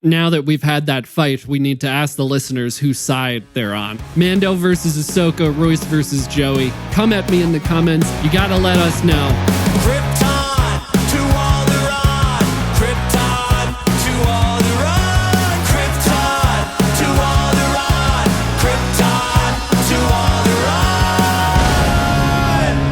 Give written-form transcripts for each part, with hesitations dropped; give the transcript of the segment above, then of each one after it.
now that we've had that fight, we need to ask the listeners whose side they're on. Mando versus Ahsoka, Royce versus Joey. Come at me in the comments. You gotta let us know. Krypton to Alderaan. Krypton to Alderaan. Krypton to Alderaan. Krypton to Alderaan.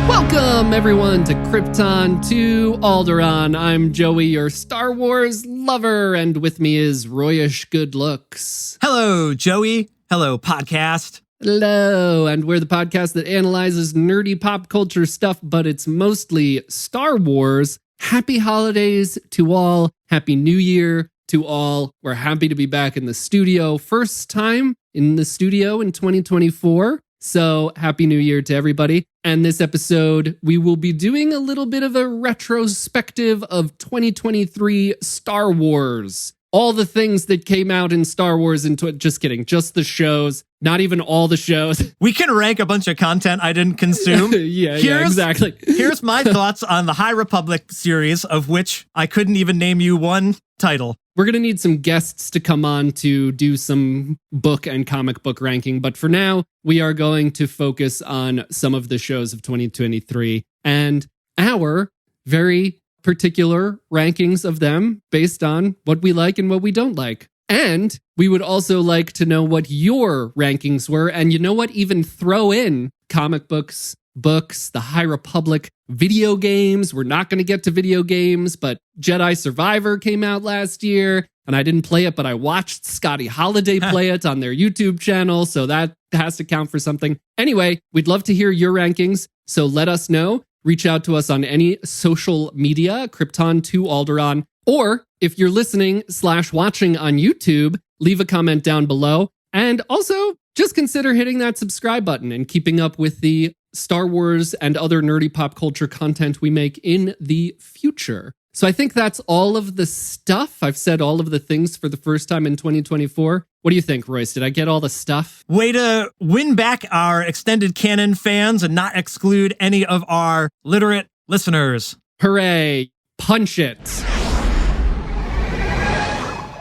Welcome, everyone, to Krypton to Alderaan. I'm Joey, your Star Wars lover, and with me is Royish Good Looks. Hello, Joey. Hello, podcast. Hello, and we're the podcast that analyzes nerdy pop culture stuff, but it's mostly Star Wars. Happy holidays to all. Happy New Year to all. We're happy to be back in the studio. First time in the studio in 2024. So happy New Year to everybody. And this episode, we will be doing a little bit of a retrospective of 2023 Star Wars. All the things that came out in Star Wars just kidding, just the shows, not even all the shows. We can rank a bunch of content I didn't consume. yeah, exactly. Here's my thoughts on the High Republic series, of which I couldn't even name you one title. We're going to need some guests to come on to do some book and comic book ranking. But for now, we are going to focus on some of the shows of 2023 and our very particular rankings of them based on what we like and what we don't like. And we would also like to know what your rankings were. And you know what? Even throw in comic books, the High Republic, video games. We're not going to get to video games, but Jedi Survivor came out last year, and I didn't play it, but I watched Scotty Holiday play it on their YouTube channel, so that has to count for something. Anyway, we'd love to hear your rankings, so let us know. Reach out to us on any social media, Krypton to Alderaan, or if you're listening/watching on YouTube, leave a comment down below, and also just consider hitting that subscribe button and keeping up with the Star Wars and other nerdy pop culture content we make in the future. So I think that's all of the stuff. I've said all of the things for the first time in 2024. What do you think, Royce? Did I get all the stuff? Way to win back our extended canon fans and not exclude any of our literate listeners. Hooray. Punch it.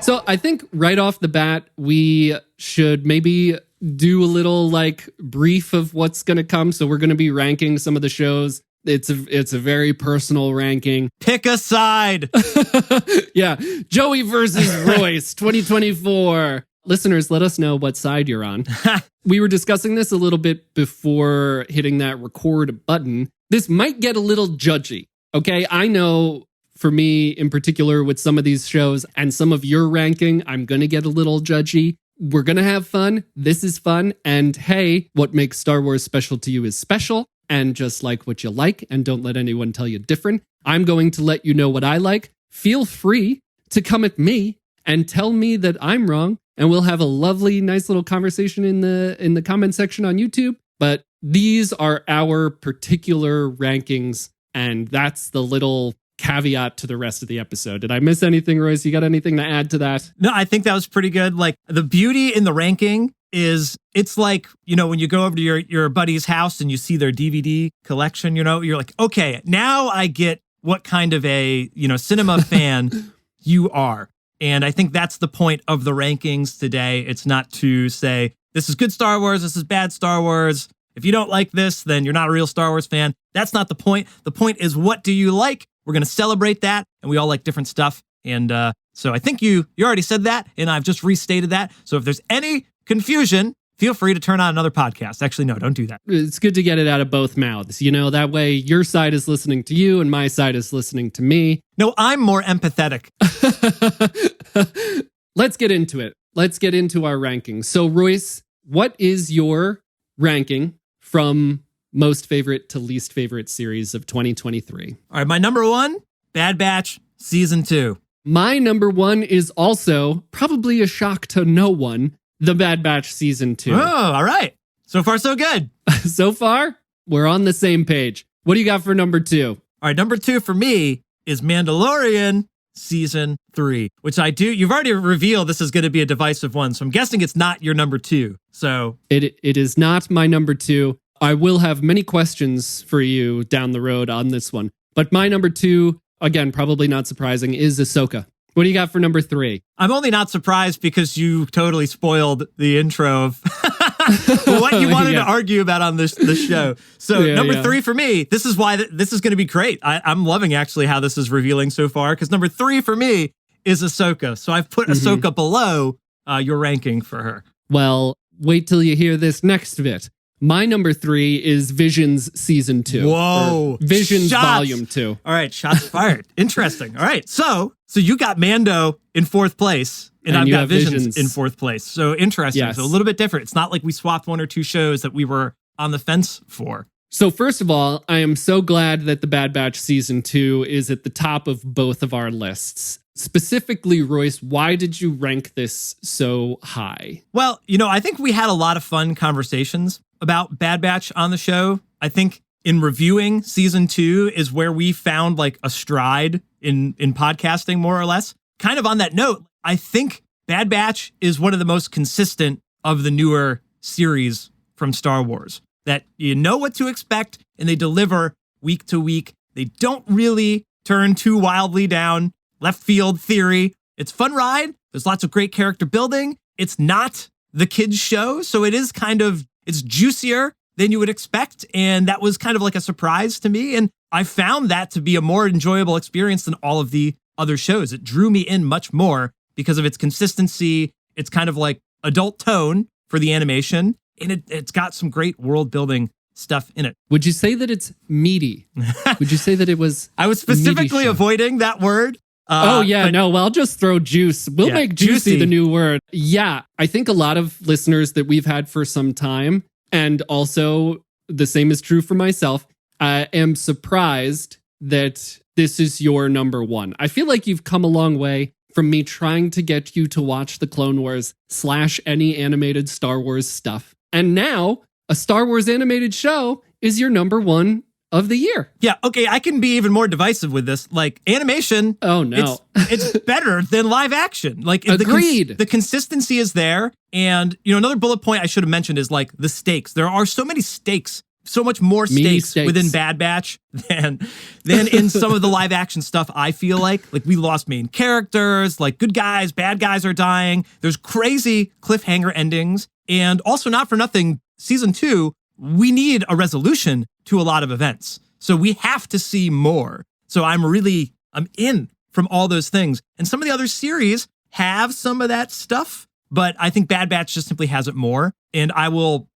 So I think right off the bat, we should maybe do a little brief of what's going to come. So we're going to be ranking some of the shows. It's a very personal ranking. Pick a side. Yeah. Joey versus Royce 2024. Listeners, let us know what side you're on. We were discussing this a little bit before hitting that record button. This might get a little judgy. Okay. I know for me in particular with some of these shows and some of your ranking, I'm going to get a little judgy. We're going to have fun. This is fun. And hey, what makes Star Wars special to you is special. And just like what you like, and don't let anyone tell you different. I'm going to let you know what I like. Feel free to come at me and tell me that I'm wrong. And we'll have a lovely, nice little conversation in the comment section on YouTube. But these are our particular rankings. And that's the little caveat to the rest of the episode. Did I miss anything, Royce? You got anything to add to that? No, I think that was pretty good. Like, the beauty in the ranking is it's like, when you go over to your buddy's house and you see their DVD collection, you're like, okay, now I get what kind of a, cinema fan you are. And I think that's the point of the rankings today. It's not to say, this is good Star Wars, this is bad Star Wars. If you don't like this, then you're not a real Star Wars fan. That's not the point. The point is, what do you like? We're going to celebrate that, and we all like different stuff. And so I think you already said that, and I've just restated that. So if there's any confusion, feel free to turn on another podcast. Actually, no, don't do that. It's good to get it out of both mouths. That way your side is listening to you and my side is listening to me. No, I'm more empathetic. Let's get into it. Let's get into our rankings. So, Royce, what is your ranking from most favorite to least favorite series of 2023? All right, my number one, Bad Batch Season 2. My number one is also probably a shock to no one, The Bad Batch Season 2. Oh, all right. So far, so good. So far, we're on the same page. What do you got for number two? All right, number two for me is Mandalorian Season 3, which you've already revealed this is going to be a divisive one, so I'm guessing it's not your number two. So It is not my number two. I will have many questions for you down the road on this one. But my number two, again, probably not surprising, is Ahsoka. What do you got for number 3? I'm only not surprised because you totally spoiled the intro of what you wanted to argue about on this show. So number 3 for me, this is why this is going to be great. I'm loving actually how this is revealing so far, because number 3 for me is Ahsoka. So I've put Ahsoka below your ranking for her. Well, wait till you hear this next bit. My number 3 is Visions Season 2. Whoa. Visions Volume 2. All right, shots fired. Interesting. All right, so you got Mando in 4th place, and I've got Visions in 4th place. So interesting. Yes. So a little bit different. It's not like we swapped 1 or 2 shows that we were on the fence for. So first of all, I am so glad that The Bad Batch Season 2 is at the top of both of our lists. Specifically, Royce, why did you rank this so high? Well, I think we had a lot of fun conversations about Bad Batch on the show. I think in reviewing Season 2 is where we found like a stride in podcasting, more or less. Kind of on that note, I think Bad Batch is one of the most consistent of the newer series from Star Wars. That you know what to expect and they deliver week to week. They don't really turn too wildly down left field theory. It's a fun ride. There's lots of great character building. It's not the kids show, so it is it's juicier than you would expect. And that was kind of like a surprise to me. And I found that to be a more enjoyable experience than all of the other shows. It drew me in much more because of its consistency. It's kind of like adult tone for the animation. And it's got some great world building stuff in it. Would you say that it's meaty? Would you say that it was I was specifically avoiding that word. I'll just throw juice. We'll make juicy the new word. Yeah, I think a lot of listeners that we've had for some time, and also the same is true for myself, I am surprised that this is your number 1. I feel like you've come a long way from me trying to get you to watch the Clone Wars / any animated Star Wars stuff. And now, a Star Wars animated show is your number 1 of the year. Yeah, okay, I can be even more divisive with this. Like, animation, oh no, it's better than live action. Like, agreed. The consistency is there. And, another bullet point I should have mentioned is like the stakes. There are so many stakes, so much more stakes within Bad Batch than in some of the live action stuff. I feel like we lost main characters, like good guys, bad guys are dying. There's crazy cliffhanger endings. And also, not for nothing, Season 2, we need a resolution to a lot of events. So we have to see more. So I'm in from all those things. And some of the other series have some of that stuff, but I think Bad Batch just simply has it more. And I will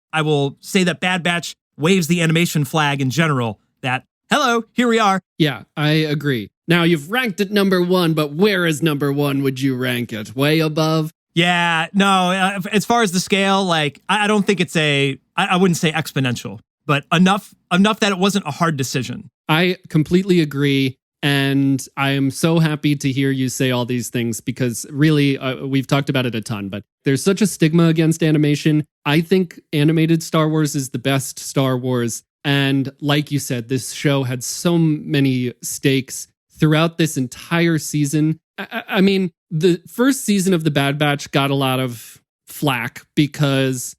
say that Bad Batch waves the animation flag in general, that, hello, here we are. Yeah, I agree. Now, you've ranked it number 1, but where is number 1 would you rank it? Way above? Yeah, no, as far as the scale, I don't think it's I wouldn't say exponential, but enough that it wasn't a hard decision. I completely agree. And I am so happy to hear you say all these things because really, we've talked about it a ton, but there's such a stigma against animation. I think animated Star Wars is the best Star Wars. And like you said, this show had so many stakes throughout this entire season. I mean, the first season of The Bad Batch got a lot of flack because,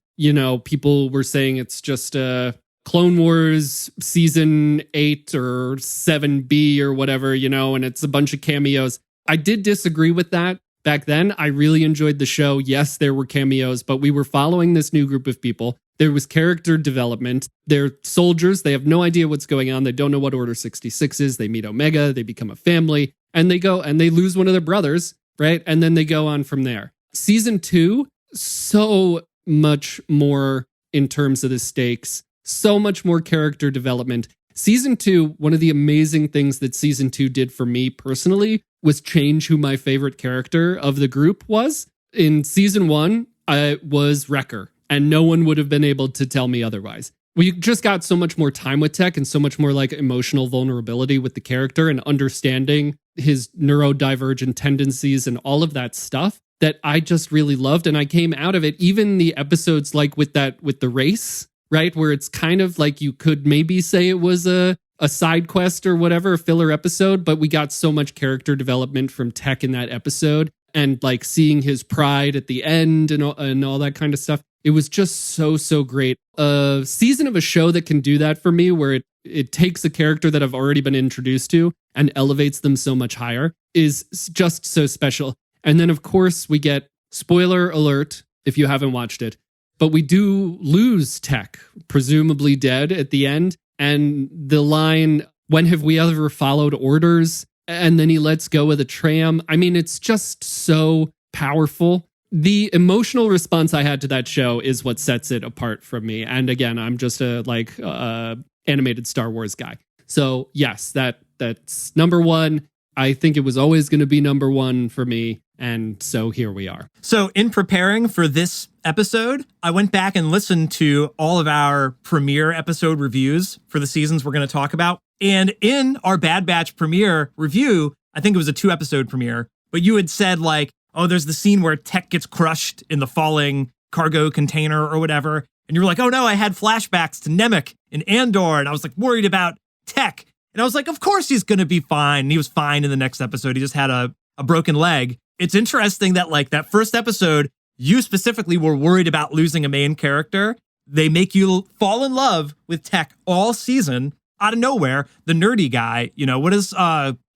people were saying it's just a Clone Wars season 8 or 7B or whatever, and it's a bunch of cameos. I did disagree with that back then. I really enjoyed the show. Yes, there were cameos, but we were following this new group of people. There was character development. They're soldiers. They have no idea what's going on. They don't know what Order 66 is. They meet Omega. They become a family. And they go and they lose one of their brothers, right? And then they go on from there. Season 2, so much more in terms of the stakes. So much more character development. Season 2, one of the amazing things that Season 2 did for me personally was change who my favorite character of the group was. In Season 1, I was Wrecker, and no one would have been able to tell me otherwise. We just got so much more time with Tech and so much more emotional vulnerability with the character and understanding his neurodivergent tendencies and all of that stuff that I just really loved. And I came out of it, even the episodes with the race, right? Where it's kind of like you could maybe say it was a side quest or whatever, a filler episode, but we got so much character development from Tech in that episode and seeing his pride at the end and all that kind of stuff. It was just so great. A season of a show that can do that for me, where it takes a character that I've already been introduced to and elevates them so much higher, is just so special. And then, of course, we get, spoiler alert if you haven't watched it, but we do lose Tech, presumably dead at the end. And the line, "When have we ever followed orders?" And then he lets go of the tram. I mean, it's just so powerful. The emotional response I had to that show is what sets it apart from me. And again, I'm just a animated Star Wars guy. So yes, that's number one. I think it was always going to be number one for me. And so here we are. So in preparing for this episode, I went back and listened to all of our premiere episode reviews for the seasons we're going to talk about. And in our Bad Batch premiere review, I think it was a 2-episode premiere, but you had said like, oh, there's the scene where Tech gets crushed in the falling cargo container or whatever. And you were like, oh no, I had flashbacks to Nemec and Andor. And I was like worried about Tech. And I was like, of course he's going to be fine. And he was fine in the next episode. He just had a broken leg. It's interesting that like that first episode, you specifically were worried about losing a main character. They make you fall in love with Tech all season out of nowhere. The nerdy guy, what is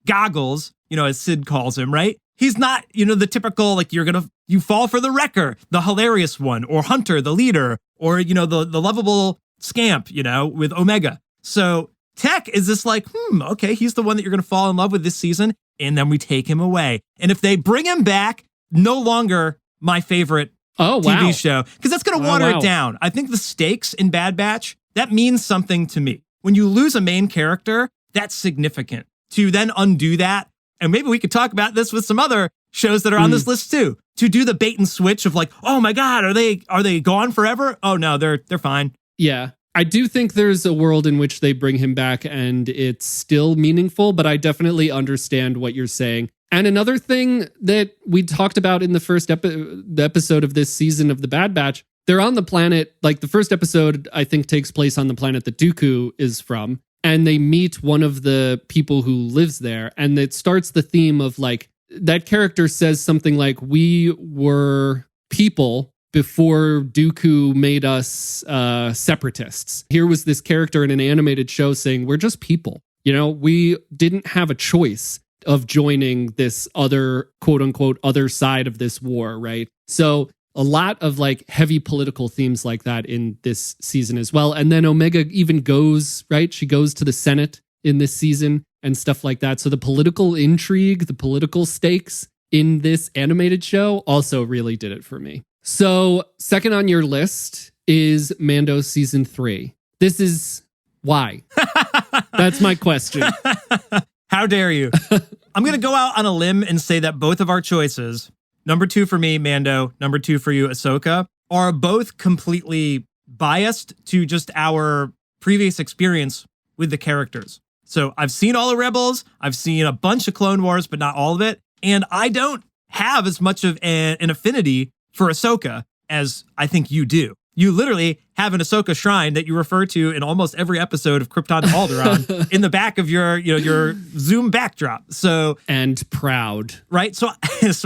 Goggles, as Sid calls him, right? He's not, the typical, like you fall for the wrecker, the hilarious one, or Hunter, the leader, or, the lovable scamp, with Omega. So Tech is this like, okay, he's the one that you're going to fall in love with this season. And then we take him away. And if they bring him back, no longer my favorite TV show, because that's going to water it down. I think the stakes in Bad Batch, that means something to me. When you lose a main character, that's significant. To then undo that, and maybe we could talk about this with some other shows that are on this list too, to do the bait and switch of like, oh my God, are they gone forever? Oh no, they're fine. Yeah. I do think there's a world in which they bring him back and it's still meaningful, but I definitely understand what you're saying. And another thing that we talked about in the first the episode of this season of The Bad Batch, they're on the planet, like the first episode, I think takes place on the planet that Dooku is from. And they meet one of the people who lives there. And it starts the theme of like, that character says something like, we were people before Dooku made us separatists. Here was this character in an animated show saying, we're just people. We didn't have a choice of joining this other, quote unquote, other side of this war, right? So a lot of like heavy political themes like that in this season as well. And then Omega even goes, right? She goes to the Senate in this season and stuff like that. So the political intrigue, the political stakes in this animated show also really did it for me. So second on your list is Mando season 3. This is why. That's my question. How dare you? I'm going to go out on a limb and say that both of our choices, number 2 for me, Mando, number 2 for you, Ahsoka, are both completely biased to just our previous experience with the characters. So I've seen all the Rebels, I've seen a bunch of Clone Wars, but not all of it. And I don't have as much of an affinity for Ahsoka as I think you do. You literally have an Ahsoka shrine that you refer to in almost every episode of Krypton to Alderaan in the back of your Zoom backdrop. So and proud, right? So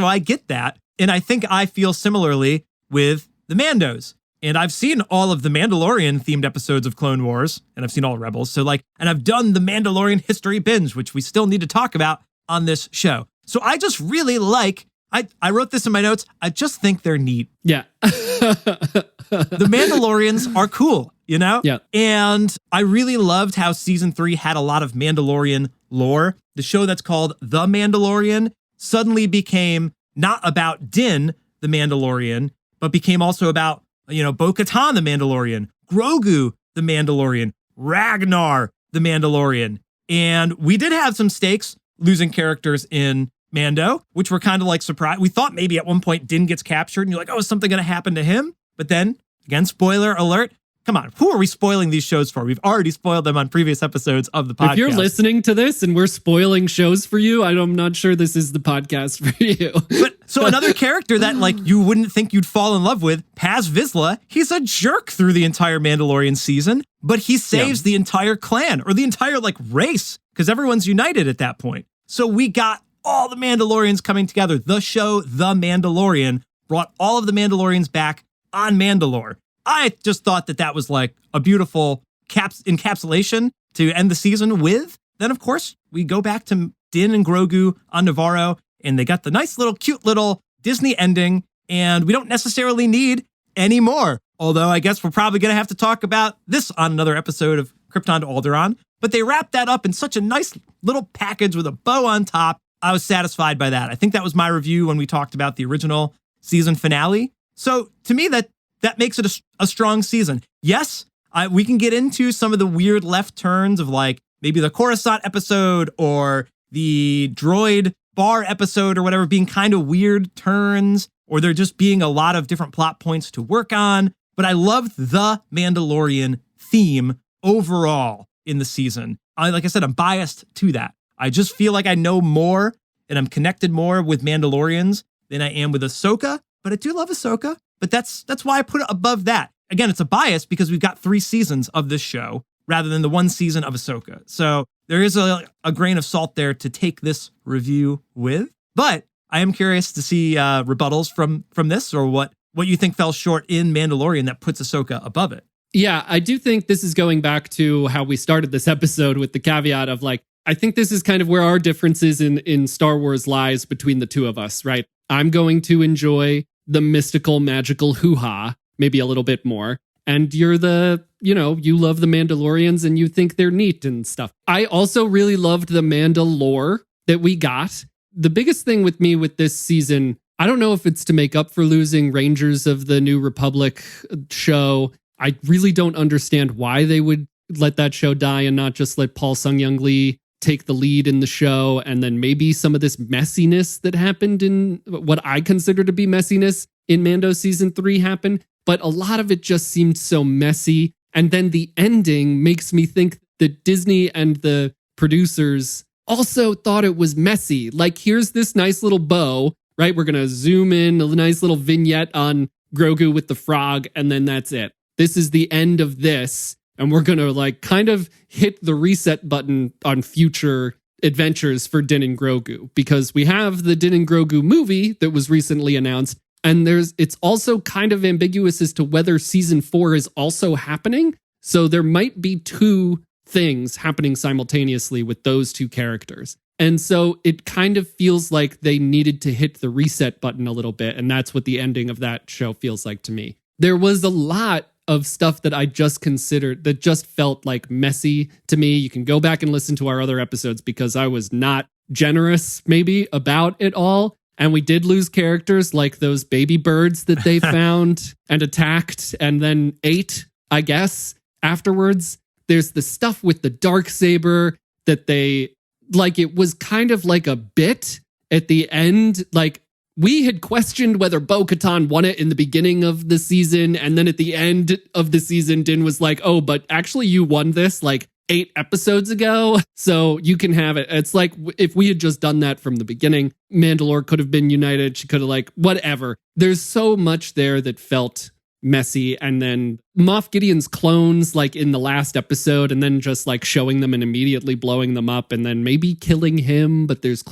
I get that, and I think I feel similarly with the Mandos. And I've seen all of the Mandalorian themed episodes of Clone Wars, and I've seen all Rebels. So and I've done the Mandalorian history binge, which we still need to talk about on this show. So I just really like. I wrote this in my notes. I just think they're neat. Yeah. The Mandalorians are cool, Yeah. And I really loved how season 3 had a lot of Mandalorian lore. The show that's called The Mandalorian suddenly became not about Din, the Mandalorian, but became also about, Bo-Katan, the Mandalorian, Grogu, the Mandalorian, Ragnar, the Mandalorian. And we did have some stakes losing characters in Mando, which were kind of like surprised. We thought maybe at one point Din gets captured and you're like, oh, is something going to happen to him? But then, again, spoiler alert. Come on, who are we spoiling these shows for? We've already spoiled them on previous episodes of the podcast. If you're listening to this and we're spoiling shows for you, I'm not sure this is the podcast for you. But so another character that you wouldn't think you'd fall in love with, Paz Vizsla, he's a jerk through the entire Mandalorian season, but he saves the entire clan or the entire race because everyone's united at that point. So we got all the Mandalorians coming together. The show, The Mandalorian, brought all of the Mandalorians back on Mandalore. I just thought that was like a beautiful encapsulation to end the season with. Then, of course, we go back to Din and Grogu on Navarro, and they got the nice little, cute little Disney ending, and we don't necessarily need any more. Although I guess we're probably going to have to talk about this on another episode of Krypton to Alderaan. But they wrapped that up in such a nice little package with a bow on top. I was satisfied by that. I think that was my review when we talked about the original season finale. So to me, that makes it a strong season. Yes, we can get into some of the weird left turns of like maybe the Coruscant episode or the droid bar episode or whatever being kind of weird turns, or there just being a lot of different plot points to work on. But I loved the Mandalorian theme overall in the season. Like I said, I'm biased to that. I just feel like I know more and I'm connected more with Mandalorians than I am with Ahsoka. But I do love Ahsoka. But that's why I put it above that. Again, it's a bias because we've got 3 seasons of this show rather than the 1 season of Ahsoka. So there is a grain of salt there to take this review with. But I am curious to see rebuttals from this, or what you think fell short in Mandalorian that puts Ahsoka above it. Yeah, I do think this is going back to how we started this episode with the caveat of like, I think this is kind of where our differences in Star Wars lies between the two of us, right? I'm going to enjoy the mystical, magical hoo-ha, maybe a little bit more. And you're you love the Mandalorians and you think they're neat and stuff. I also really loved the Mandalore that we got. The biggest thing with me with this season, I don't know if it's to make up for losing Rangers of the New Republic show. I really don't understand why they would let that show die and not just let Paul Sung-Young Lee take the lead in the show, and then maybe some of this messiness that happened in what I consider to be messiness in Mando season 3 happen. But a lot of it just seemed so messy. And then the ending makes me think that Disney and the producers also thought it was messy. Like, here's this nice little bow, right? We're going to zoom in a nice little vignette on Grogu with the frog, and then that's it. This is the end of this. And we're going to like kind of hit the reset button on future adventures for Din and Grogu, because we have the Din and Grogu movie that was recently announced. And it's also kind of ambiguous as to whether season 4 is also happening. So there might be 2 things happening simultaneously with those 2 characters. And so it kind of feels like they needed to hit the reset button a little bit. And that's what the ending of that show feels like to me. There was a lot of stuff that I just considered that just felt like messy to me. You can go back and listen to our other episodes because I was not generous maybe about it all. And we did lose characters like those baby birds that they found and attacked and then ate, I guess, afterwards. There's the stuff with the Darksaber that they, like, it was kind of like a bit at the end. Like, we had questioned whether Bo-Katan won it in the beginning of the season. And then at the end of the season, Din was like, oh, but actually you won this like 8 episodes ago, so you can have it. It's like if we had just done that from the beginning, Mandalore could have been united. She could have like, whatever. There's so much there that felt messy. And then Moff Gideon's clones like in the last episode, and then just like showing them and immediately blowing them up and then maybe killing him. But there's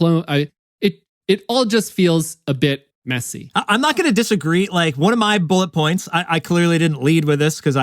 it all just feels a bit messy. I'm not going to disagree. Like, one of my bullet points, I clearly didn't lead with this because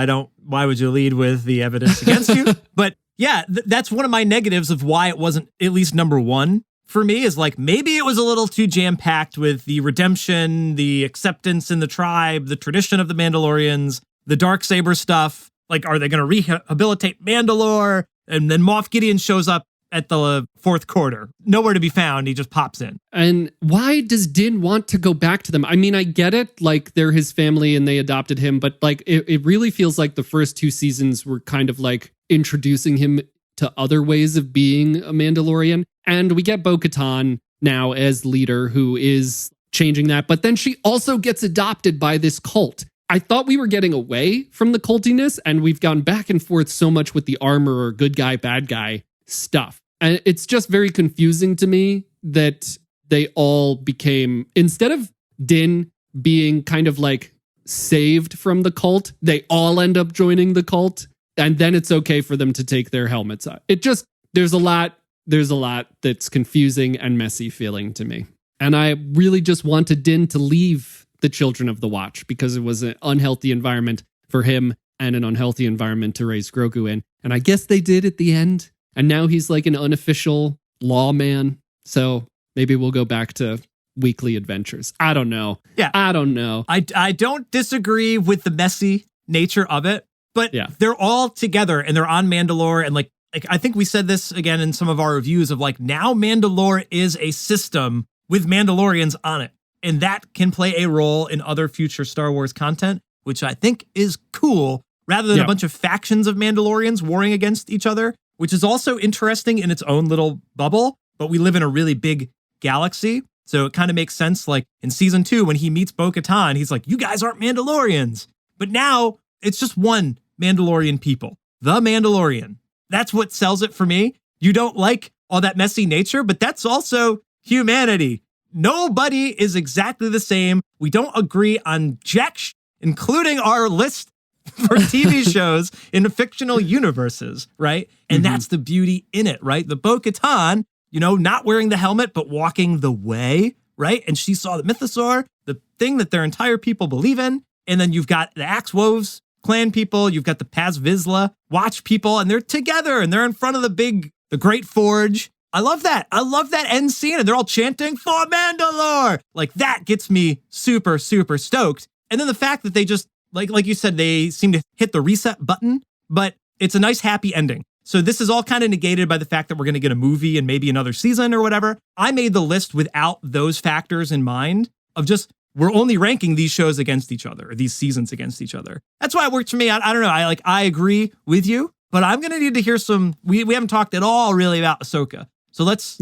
why would you lead with the evidence against you? But yeah, that's one of my negatives of why it wasn't at least number 1 for me, is like, maybe it was a little too jam-packed with the redemption, the acceptance in the tribe, the tradition of the Mandalorians, the Darksaber stuff. Like, are they going to rehabilitate Mandalore? And then Moff Gideon shows up at the 4th quarter. Nowhere to be found. He just pops in. And why does Din want to go back to them? I mean, I get it. Like, they're his family and they adopted him. But like, it really feels like the first 2 seasons were kind of like introducing him to other ways of being a Mandalorian. And we get Bo-Katan now as leader, who is changing that. But then she also gets adopted by this cult. I thought we were getting away from the cultiness, and we've gone back and forth so much with the armor or good guy, bad guy stuff. And it's just very confusing to me that they all became, instead of Din being kind of like saved from the cult, they all end up joining the cult. And then it's okay for them to take their helmets off. There's a lot that's confusing and messy feeling to me. And I really just wanted Din to leave the children of the Watch because it was an unhealthy environment for him and an unhealthy environment to raise Grogu in. And I guess they did at the end. And now he's like an unofficial lawman. So maybe we'll go back to weekly adventures. I don't know. Yeah. I don't know. I don't disagree with the messy nature of it, but they're all together and they're on Mandalore. And like I think we said this again in some of our reviews of like, now Mandalore is a system with Mandalorians on it. And that can play a role in other future Star Wars content, which I think is cool, rather than a bunch of factions of Mandalorians warring against each other, which is also interesting in its own little bubble. But we live in a really big galaxy. So it kind of makes sense. Like in season 2, when he meets Bo-Katan, he's like, you guys aren't Mandalorians. But now it's just one Mandalorian people, the Mandalorian. That's what sells it for me. You don't like all that messy nature, but that's also humanity. Nobody is exactly the same. We don't agree on jack including our list for TV shows in fictional universes, right? And that's the beauty in it, right? The Bo-Katan, you know, not wearing the helmet, but walking the way, right? And she saw the mythosaur, the thing that their entire people believe in. And then you've got the Axe Woves clan people, you've got the Paz Vizsla Watch people, and they're together and they're in front of the Great Forge. I love that. I love that end scene, and they're all chanting for Mandalore. Like that gets me super, super stoked. And then the fact that they just, like you said, they seem to hit the reset button, but it's a nice happy ending. So this is all kind of negated by the fact that we're going to get a movie and maybe another season or whatever. I made the list without those factors in mind of just, we're only ranking these shows against each other, or these seasons against each other. That's why it worked for me. I don't know. I agree with you, but I'm going to need to hear some, we haven't talked at all really about Ahsoka. So let's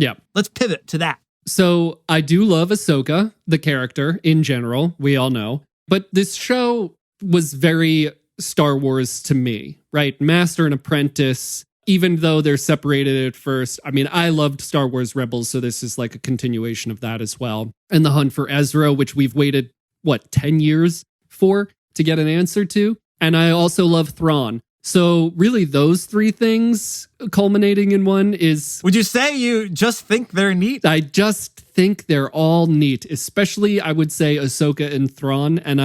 pivot to that. So I do love Ahsoka, the character in general, we all know, but this show was very Star Wars to me, right? Master and apprentice, even though they're separated at first. I mean, I loved Star Wars Rebels, so this is like a continuation of that as well. And the hunt for Ezra, which we've waited, 10 years for to get an answer to. And I also love Thrawn. So really those three things culminating in one is... Would you say you just think they're neat? I just think they're all neat, especially I would say Ahsoka and Thrawn. And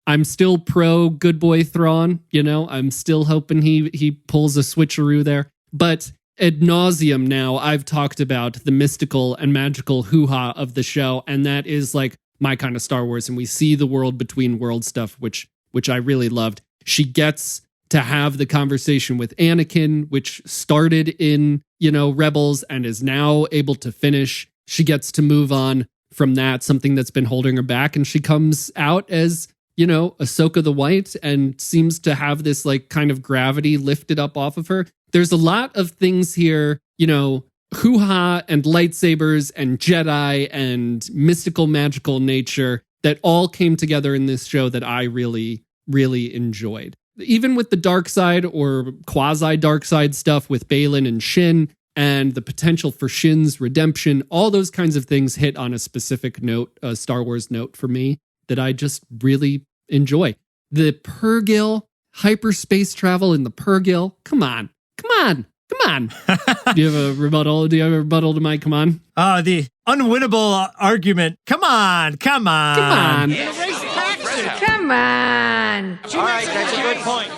I'm still pro good boy Thrawn, you know, I'm still hoping he pulls a switcheroo there. But ad nauseum now, I've talked about the mystical and magical hoo-ha of the show. And that is like my kind of Star Wars. And we see the world between world stuff, which I really loved. She gets to have the conversation with Anakin, which started in, Rebels and is now able to finish. She gets to move on from that, something that's been holding her back. And she comes out as, Ahsoka the White and seems to have this like kind of gravity lifted up off of her. There's a lot of things here, hoo-ha and lightsabers and Jedi and mystical, magical nature that all came together in this show that I really, really enjoyed. Even with the dark side or quasi-dark side stuff with Baylan and Shin and the potential for Shin's redemption, all those kinds of things hit on a specific note, a Star Wars note for me that I just really enjoy. The Purrgil, hyperspace travel in the Purrgil. Come on. Do you have a rebuttal? To my come on? The unwinnable argument. Come on. Come on. All right, that's a good point.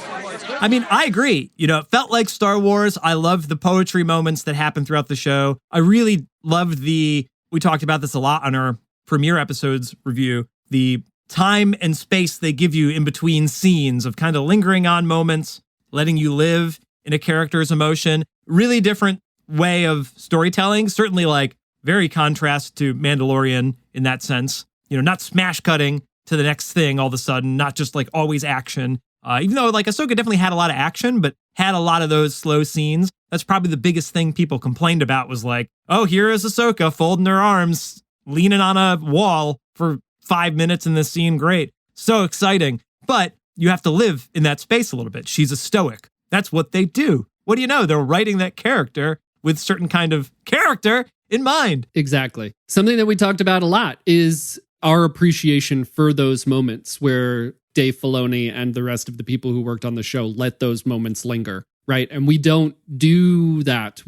I mean, I agree. It felt like Star Wars. I loved the poetry moments that happened throughout the show. I really loved we talked about this a lot on our premiere episodes review, the time and space they give you in between scenes of kind of lingering on moments, letting you live in a character's emotion. Really different way of storytelling. Certainly like very contrast to Mandalorian in that sense. Not smash cutting to the next thing all of a sudden, not just like always action. Even though like Ahsoka definitely had a lot of action, but had a lot of those slow scenes. That's probably the biggest thing people complained about was like, oh, here is Ahsoka folding her arms, leaning on a wall for 5 minutes in this scene. Great. So exciting. But you have to live in that space a little bit. She's a stoic. That's what they do. What do you know? They're writing that character with certain kind of character in mind. Exactly. Something that we talked about a lot is our appreciation for those moments where Dave Filoni and the rest of the people who worked on the show let those moments linger, right? And we don't do that.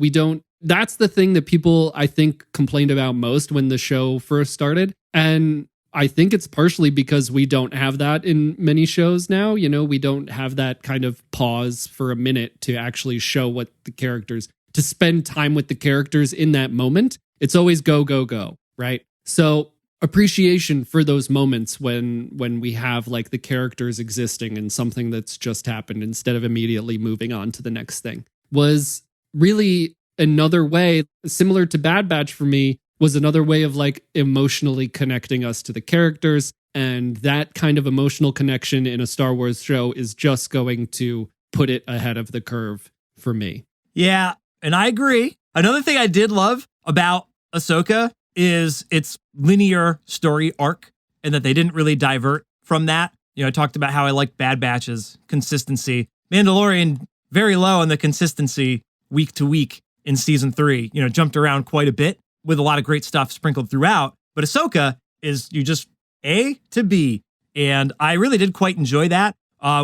That's the thing that people, I think, complained about most when the show first started. And I think it's partially because we don't have that in many shows now. You know, we don't have that kind of pause for a minute to actually show what the characters, to spend time with the characters in that moment. It's always go, go, go, right? So appreciation for those moments when we have like the characters existing in something that's just happened instead of immediately moving on to the next thing was really another way, similar to Bad Batch for me, was another way of like emotionally connecting us to the characters. And that kind of emotional connection in a Star Wars show is just going to put it ahead of the curve for me. Yeah, and I agree. Another thing I did love about Ahsoka is its linear story arc and that they didn't really divert from that. You know, I talked about how I like Bad Batch's consistency. Mandalorian, very low on the consistency week to week in season 3, you know, jumped around quite a bit with a lot of great stuff sprinkled throughout. But Ahsoka is you just A to B. And I really did quite enjoy that,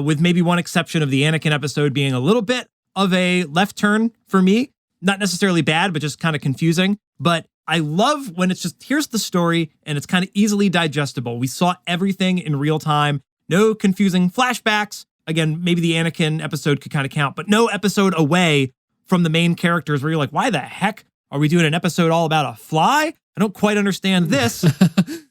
with maybe one exception of the Anakin episode being a little bit of a left turn for me. Not necessarily bad, but just kind of confusing. But I love when it's just, here's the story, and it's kind of easily digestible. We saw everything in real time. No confusing flashbacks. Again, maybe the Anakin episode could kind of count, but no episode away from the main characters where you're like, why the heck are we doing an episode all about a fly? I don't quite understand this.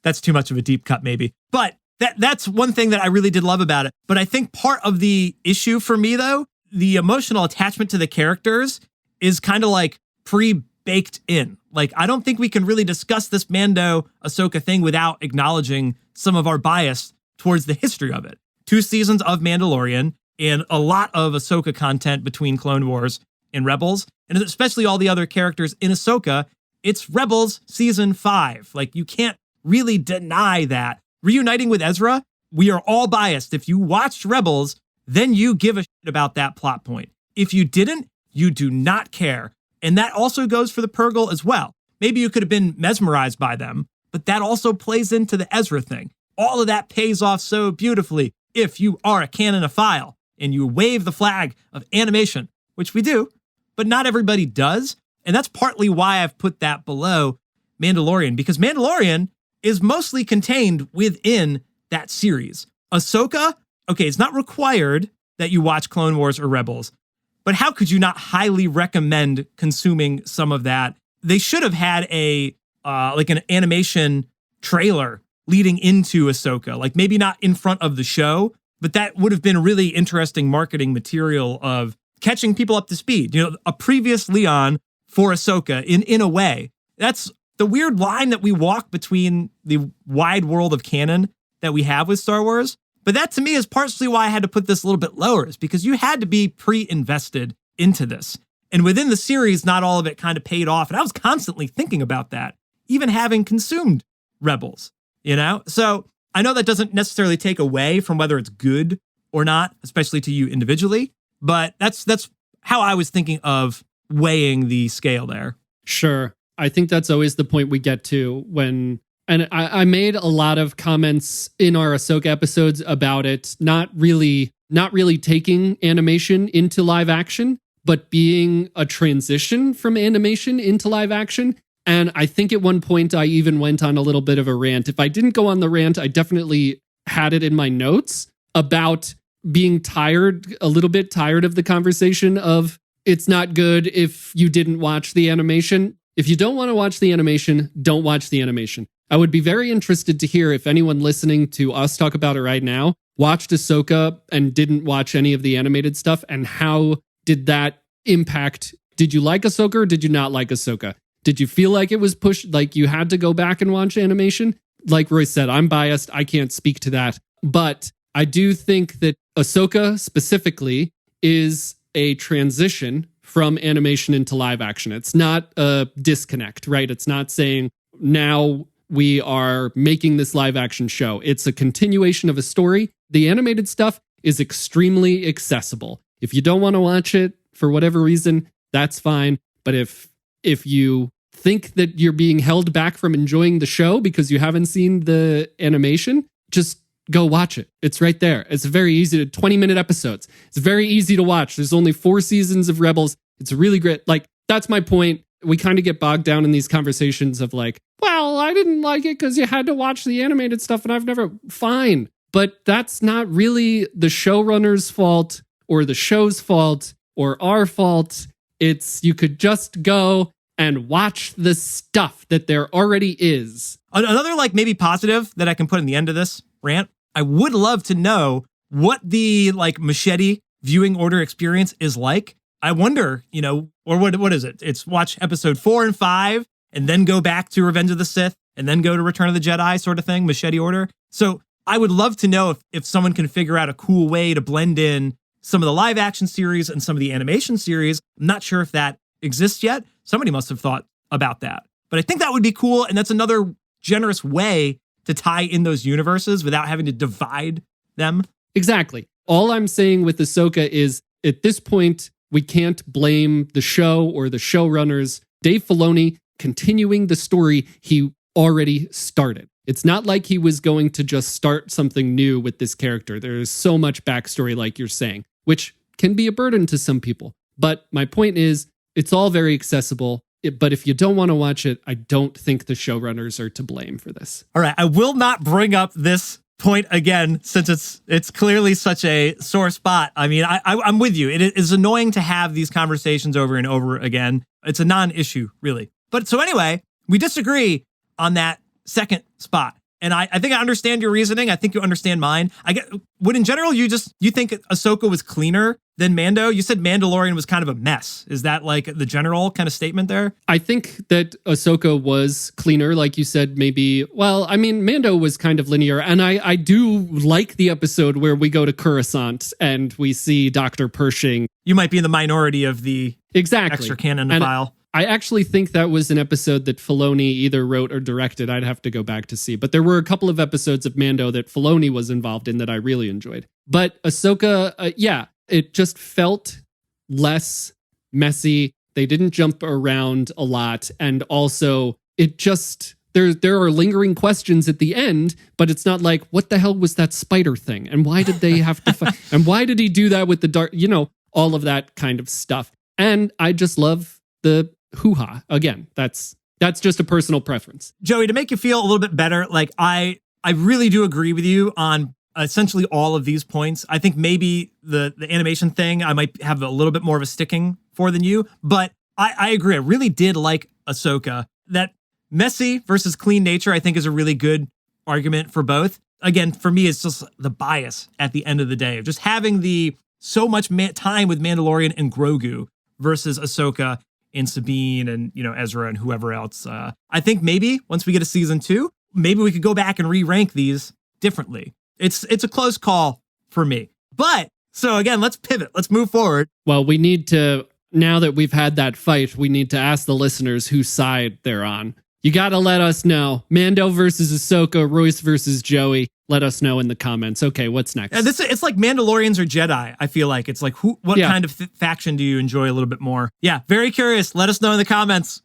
That's too much of a deep cut, maybe. But that's one thing that I really did love about it. But I think part of the issue for me, though, the emotional attachment to the characters is kind of like pre-baked in. Like, I don't think we can really discuss this Mando-Ahsoka thing without acknowledging some of our bias towards the history of it. 2 seasons of Mandalorian and a lot of Ahsoka content between Clone Wars and Rebels, and especially all the other characters in Ahsoka. It's Rebels season 5. Like, you can't really deny that. Reuniting with Ezra, we are all biased. If you watched Rebels, then you give a shit about that plot point. If you didn't, you do not care. And that also goes for the Purrgil as well. Maybe you could have been mesmerized by them, but that also plays into the Ezra thing. All of that pays off so beautifully if you are a cannonophile and you wave the flag of animation, which we do, but not everybody does. And that's partly why I've put that below Mandalorian, because Mandalorian is mostly contained within that series. Ahsoka, okay, it's not required that you watch Clone Wars or Rebels, but how could you not highly recommend consuming some of that? They should have had a like an animation trailer leading into Ahsoka, like maybe not in front of the show, but that would have been really interesting marketing material of catching people up to speed. You know, a previous Leon for Ahsoka in a way. That's the weird line that we walk between the wide world of canon that we have with Star Wars. But that to me is partially why I had to put this a little bit lower, is because you had to be pre-invested into this. And within the series, not all of it kind of paid off. And I was constantly thinking about that, even having consumed Rebels, you know? So I know that doesn't necessarily take away from whether it's good or not, especially to you individually. But that's how I was thinking of weighing the scale there. Sure. I think that's always the point we get to when, and I made a lot of comments in our Ahsoka episodes about it, not really taking animation into live action, but being a transition from animation into live action. And I think at one point I even went on a little bit of a rant. If I didn't go on the rant, I definitely had it in my notes about being a little bit tired of the conversation of it's not good if you didn't watch the animation. If you don't want to watch the animation, don't watch the animation. I would be very interested to hear if anyone listening to us talk about it right now watched Ahsoka and didn't watch any of the animated stuff, and how did that impact? Did you like Ahsoka or did you not like Ahsoka? Did you feel like it was pushed, like you had to go back and watch animation? Like Royce said, I'm biased. I can't speak to that. But I do think that Ahsoka specifically is a transition from animation into live action. It's not a disconnect, right? It's not saying now we are making this live action show. It's a continuation of a story. The animated stuff is extremely accessible. If you don't want to watch it for whatever reason, that's fine. But if you think that you're being held back from enjoying the show because you haven't seen the animation, just go watch it. It's right there. It's very easy 20-minute episodes. It's very easy to watch. There's only 4 seasons of Rebels. It's really great. Like, that's my point. we kind of get bogged down in these conversations of like, well, I didn't like it because you had to watch the animated stuff and I've never, fine. But that's not really the showrunner's fault or the show's fault or our fault. It's, you could just go and watch the stuff that there already is. Another like maybe positive that I can put in the end of this rant, I would love to know what the like machete viewing order experience is like. I wonder, you know, or what is it? It's watch episode 4 and 5 and then go back to Revenge of the Sith and then go to Return of the Jedi sort of thing, machete order. So I would love to know if someone can figure out a cool way to blend in some of the live action series and some of the animation series. I'm not sure if that exists yet. Somebody must have thought about that. But I think that would be cool. And that's another generous way to tie in those universes without having to divide them. Exactly. All I'm saying with Ahsoka is at this point, we can't blame the show or the showrunners. Dave Filoni continuing the story he already started. It's not like he was going to just start something new with this character. There is so much backstory, like you're saying, which can be a burden to some people. But my point is, it's all very accessible. But if you don't want to watch it, I don't think the showrunners are to blame for this. All right, I will not bring up this point again, since it's clearly such a sore spot. I mean, I'm with you. It is annoying to have these conversations over and over again. It's a non-issue, really. But so anyway, we disagree on that second spot. And I think I understand your reasoning. I think you understand mine. Would in general, you think Ahsoka was cleaner than Mando? You said Mandalorian was kind of a mess. Is that like the general kind of statement there? I think that Ahsoka was cleaner, like you said, maybe. Well, I mean, Mando was kind of linear. And I do like the episode where we go to Coruscant and we see Dr. Pershing. You might be in the minority of the exactly extra canon and file. I actually think that was an episode that Filoni either wrote or directed. I'd have to go back to see. But there were a couple of episodes of Mando that Filoni was involved in that I really enjoyed. But Ahsoka, yeah, it just felt less messy. They didn't jump around a lot. And also, it just, there are lingering questions at the end, but it's not like, what the hell was that spider thing? And why did they have to fight? And why did he do that with the dark, all of that kind of stuff. And I just love the hoo-ha. Again, that's just a personal preference. Joey, to make you feel a little bit better, like I really do agree with you on essentially all of these points. I think maybe the animation thing I might have a little bit more of a sticking for than you, but I agree. I really did like Ahsoka. That messy versus clean nature, I think, is a really good argument for both. Again, for me, it's just the bias at the end of the day of just having the so much time with Mandalorian and Grogu versus Ahsoka and Sabine and, Ezra and whoever else. I think maybe once we get a season 2, maybe we could go back and re-rank these differently. It's a close call for me. But, so again, let's pivot. Let's move forward. Well, we need to, now that we've had that fight, we need to ask the listeners whose side they're on. You got to let us know. Mando versus Ahsoka, Royce versus Joey. Let us know in the comments. Okay, what's next? It's like Mandalorians or Jedi, I feel like. It's like, what kind of faction do you enjoy a little bit more? Yeah, very curious. Let us know in the comments.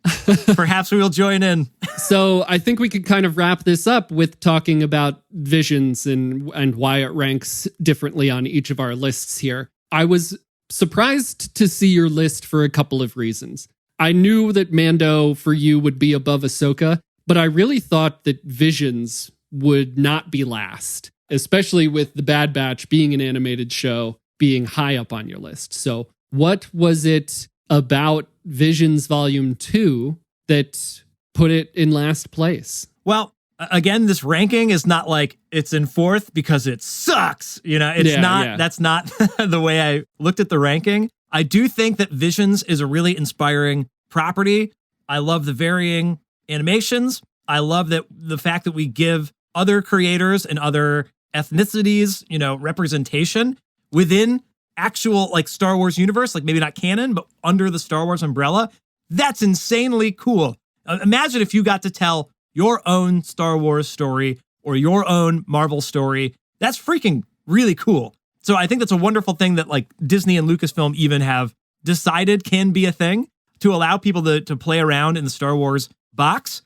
Perhaps we will join in. So I think we could kind of wrap this up with talking about Visions and why it ranks differently on each of our lists here. I was surprised to see your list for a couple of reasons. I knew that Mando for you would be above Ahsoka, but I really thought that Visions would not be last, especially with The Bad Batch being an animated show, being high up on your list. So what was it about Visions Volume 2 that put it in last place? Well, again, this ranking is not like it's in 4th because it sucks. That's not the way I looked at the ranking. I do think that Visions is a really inspiring property. I love the varying animations. I love that the fact that we give other creators and other ethnicities, representation within actual like Star Wars universe, like maybe not canon, but under the Star Wars umbrella. That's insanely cool. Imagine if you got to tell your own Star Wars story or your own Marvel story. That's freaking really cool. So I think that's a wonderful thing that like Disney and Lucasfilm even have decided can be a thing to allow people to play around in the Star Wars box.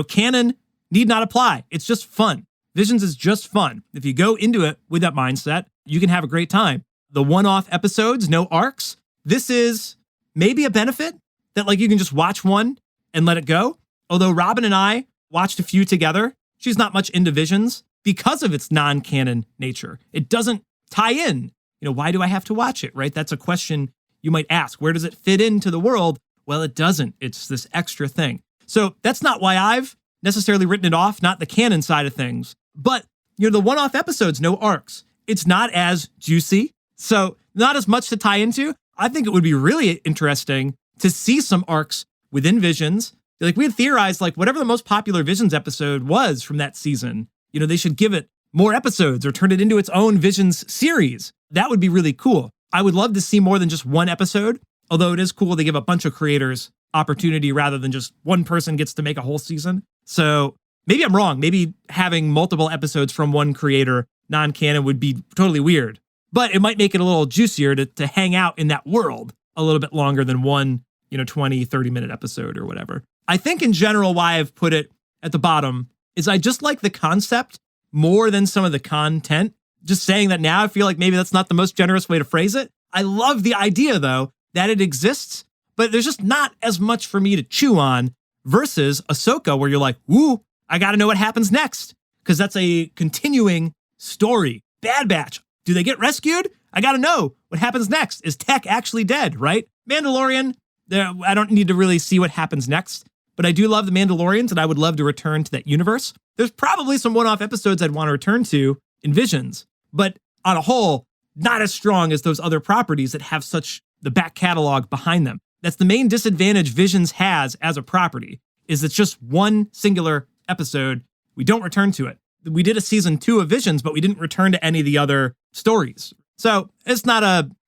Canon need not apply. It's just fun. Visions is just fun. If you go into it with that mindset, you can have a great time. The one-off episodes, no arcs. This is maybe a benefit that like you can just watch one and let it go. Although Robin and I watched a few together, she's not much into Visions because of its non-canon nature. It doesn't tie in. Why do I have to watch it, right? That's a question you might ask. Where does it fit into the world? Well, it doesn't. It's this extra thing. So that's not why I've necessarily written it off, not the canon side of things. But, the one-off episodes, no arcs. It's not as juicy, so not as much to tie into. I think it would be really interesting to see some arcs within Visions. Like we had theorized, like whatever the most popular Visions episode was from that season, they should give it more episodes or turn it into its own Visions series. That would be really cool. I would love to see more than just one episode, although it is cool to give a bunch of creators opportunity rather than just one person gets to make a whole season. So maybe I'm wrong. Maybe having multiple episodes from one creator, non-canon, would be totally weird. But it might make it a little juicier to hang out in that world a little bit longer than one, 20, 30-minute episode or whatever. I think in general why I've put it at the bottom is I just like the concept more than some of the content. Just saying that now, I feel like maybe that's not the most generous way to phrase it. I love the idea, though, that it exists, but there's just not as much for me to chew on versus Ahsoka, where you're like, woo, I got to know what happens next, because that's a continuing story. Bad Batch. Do they get rescued? I got to know what happens next. Is Tech actually dead, right? Mandalorian, I don't need to really see what happens next, but I do love the Mandalorians, and I would love to return to that universe. There's probably some one-off episodes I'd want to return to in Visions, but on a whole, not as strong as those other properties that have such the back catalog behind them. That's the main disadvantage Visions has as a property, is it's just one singular episode. We don't return to it. We did a season 2 of Visions, but we didn't return to any of the other stories. So it's not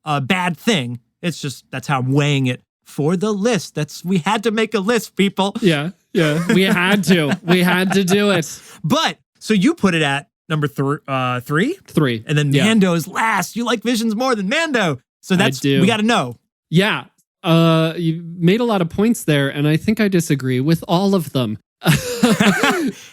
a bad thing. It's just, that's how I'm weighing it for the list. We had to make a list, people. Yeah. We had to. We had to do it. But, so you put it at number 3? 3. And then Mando's last. You like Visions more than Mando. So we got to know. Yeah. You made a lot of points there, and I think I disagree with all of them.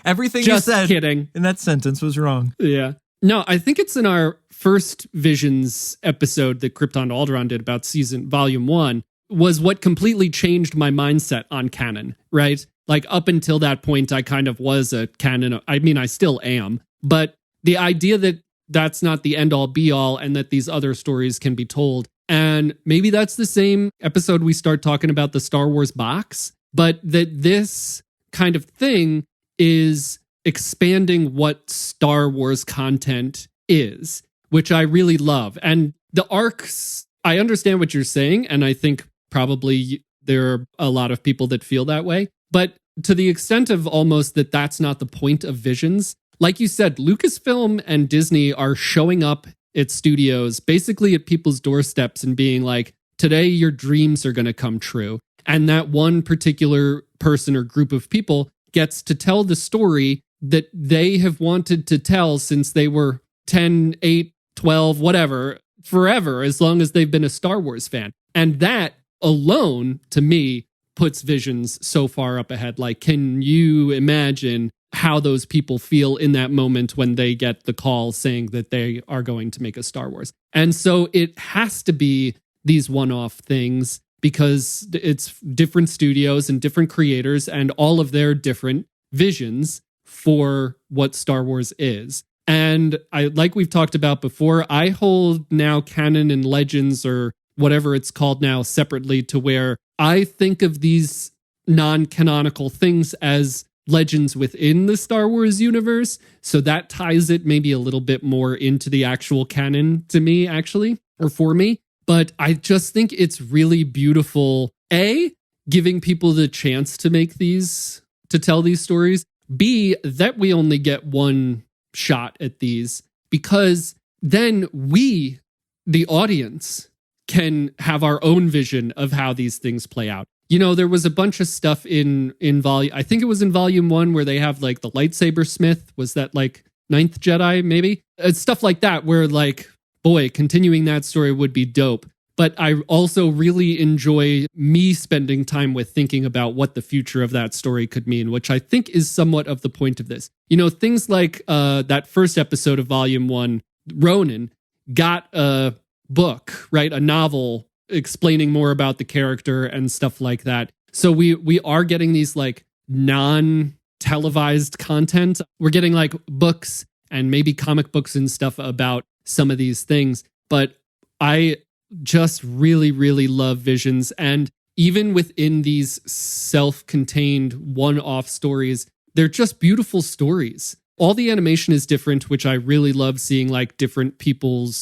Everything Just you said kidding. in that sentence was wrong. Yeah. No, I think it's in our first Visions episode that Krypton to Alderaan did about volume 1 was what completely changed my mindset on canon, right? Like up until that point, I kind of was a canon. I mean, I still am, but the idea that that's not the end all be all and that these other stories can be told. And maybe that's the same episode we start talking about the Star Wars box, but that this kind of thing is expanding what Star Wars content is, which I really love. And the arcs, I understand what you're saying, and I think probably there are a lot of people that feel that way. But to the extent of almost that's not the point of Visions, like you said, Lucasfilm and Disney are showing up at studios, basically at people's doorsteps and being like, today your dreams are going to come true. And that one particular person or group of people gets to tell the story that they have wanted to tell since they were 10, 8, 12, whatever, forever, as long as they've been a Star Wars fan. And that alone, to me, puts Visions so far up ahead. Like, can you imagine how those people feel in that moment when they get the call saying that they are going to make a Star Wars? And so it has to be these one-off things because it's different studios and different creators and all of their different visions for what Star Wars is. And like we've talked about before, I hold now canon and legends or whatever it's called now separately, to where I think of these non-canonical things as legends within the Star Wars universe. So that ties it maybe a little bit more into the actual canon to me, actually, or for me. But I just think it's really beautiful, A, giving people the chance to tell these stories. B, that we only get one shot at these, because then we, the audience, can have our own vision of how these things play out. You know, there was a bunch of stuff in volume, I think it was in volume 1 where they have like the lightsaber smith. Was that like Ninth Jedi, maybe? Stuff like that where like, boy, continuing that story would be dope. But I also really enjoy me spending time with thinking about what the future of that story could mean, which I think is somewhat of the point of this. You know, things like that first episode of volume 1, Ronan got a book, right? A novel explaining more about the character and stuff like that. So we are getting these like non-televised content. We're getting like books and maybe comic books and stuff about some of these things. But I just really, really love Visions. And even within these self-contained one-off stories, they're just beautiful stories. All the animation is different, which I really love seeing, like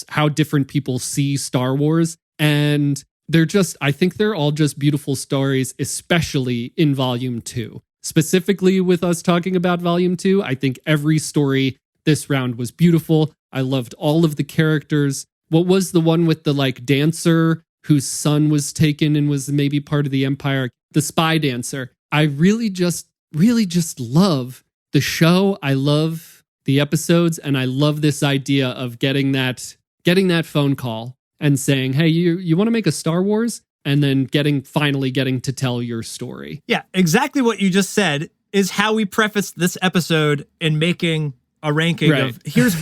how different people see Star Wars. And I think they're all just beautiful stories, especially in Volume 2. Specifically with us talking about Volume 2, I think every story this round was beautiful. I loved all of the characters. What was the one with the like dancer whose son was taken and was maybe part of the Empire? The spy dancer. I really just love the show. I love the episodes, and I love this idea of getting that phone call and saying, hey, you want to make a Star Wars? And then finally getting to tell your story. Yeah, exactly what you just said is how we prefaced this episode in making a ranking of here's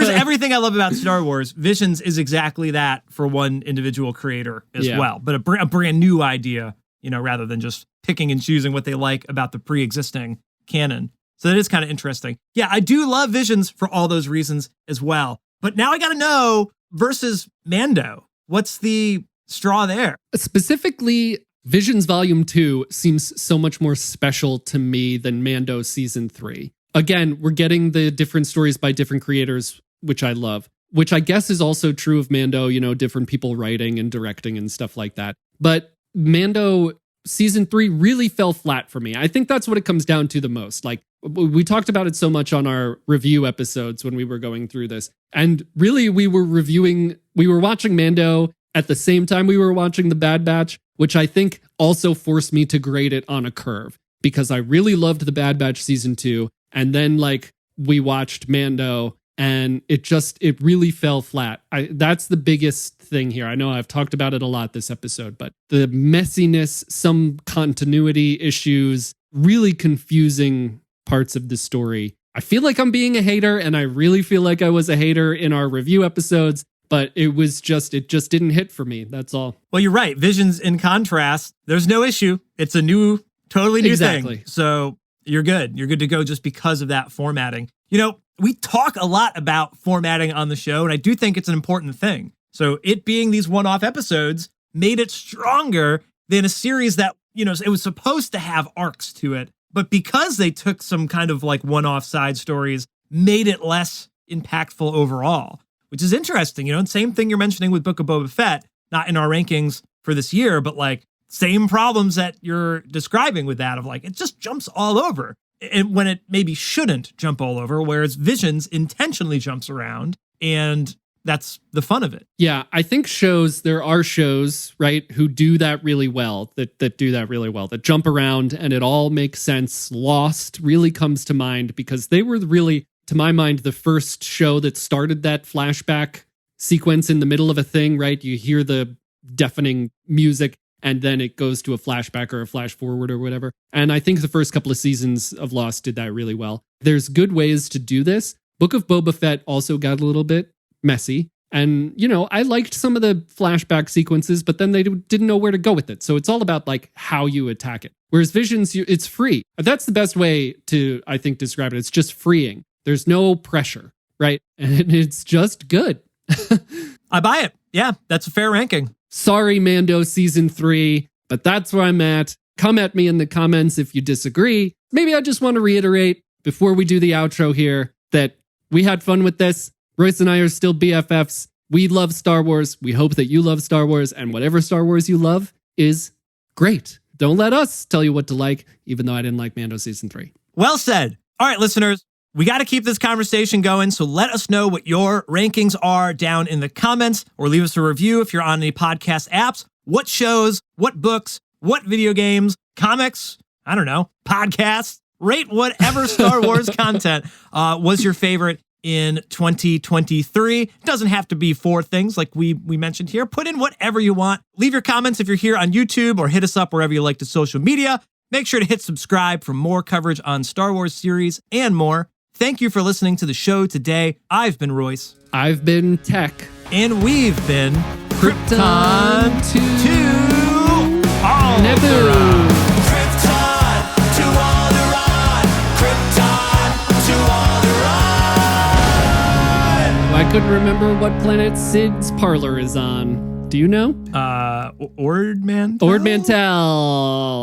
everything I love about Star Wars. Visions is exactly that for one individual creator as well, but a brand new idea, rather than just picking and choosing what they like about the pre-existing canon. So that is kind of interesting. Yeah, I do love Visions for all those reasons as well. But now I got to know, versus Mando, what's the straw there? Specifically, Visions Volume 2 seems so much more special to me than Mando Season 3. Again, we're getting the different stories by different creators, which I love, which I guess is also true of Mando, different people writing and directing and stuff like that. But Mando Season 3 really fell flat for me. I think that's what it comes down to the most. Like, we talked about it so much on our review episodes when we were going through this. And really, we were watching Mando at the same time we were watching The Bad Batch, which I think also forced me to grade it on a curve, because I really loved The Bad Batch Season 2. And then we watched Mando, and it really fell flat. That's the biggest thing here. I know I've talked about it a lot this episode, but the messiness, some continuity issues, really confusing parts of the story. I feel like I'm being a hater, and I really feel like I was a hater in our review episodes, but it just didn't hit for me. That's all. Well, you're right. Visions, in contrast, there's no issue. It's a totally new thing. So you're good. You're good to go just because of that formatting. We talk a lot about formatting on the show, and I do think it's an important thing. So it being these one-off episodes made it stronger than a series that, it was supposed to have arcs to it. But because they took some kind of like one-off side stories, made it less impactful overall, which is interesting. And same thing you're mentioning with Book of Boba Fett, not in our rankings for this year, but like same problems that you're describing with that of like, it just jumps all over. And when it maybe shouldn't jump all over, whereas Visions intentionally jumps around, and that's the fun of it. Yeah, I think there are shows, right, who do that really well, that do that really well, that jump around and it all makes sense. Lost really comes to mind because they were really, to my mind, the first show that started that flashback sequence in the middle of a thing, right? You hear the deafening music and then it goes to a flashback or a flash forward or whatever. And I think the first couple of seasons of Lost did that really well. There's good ways to do this. Book of Boba Fett also got a little bit messy. And, I liked some of the flashback sequences, but then they didn't know where to go with it. So it's all about like how you attack it. Whereas Visions, it's free. That's the best way to, I think, describe it. It's just freeing. There's no pressure, right? And it's just good. I buy it. Yeah, that's a fair ranking. Sorry, Mando Season 3, but that's where I'm at. Come at me in the comments if you disagree. Maybe I just want to reiterate before we do the outro here that we had fun with this. Royce and I are still BFFs. We love Star Wars. We hope that you love Star Wars, and whatever Star Wars you love is great. Don't let us tell you what to like, even though I didn't like Mando Season 3. Well said. All right, listeners, we got to keep this conversation going, so let us know what your rankings are down in the comments, or leave us a review if you're on any podcast apps. What shows, what books, what video games, comics, I don't know, podcasts, rate whatever Star Wars content was your favorite in 2023. It doesn't have to be 4 things like we mentioned here. Put in whatever you want. Leave your comments if you're here on YouTube, or hit us up wherever you like to social media. Make sure to hit subscribe for more coverage on Star Wars series and more. Thank you for listening to the show today. I've been Royce. I've been Tech. And we've been Krypton to Alderaan. Naboo. Krypton to Alderaan. Krypton to Alderaan. I couldn't remember what planet Sid's parlor is on. Do you know? Ord Mantell? Ord Mantell.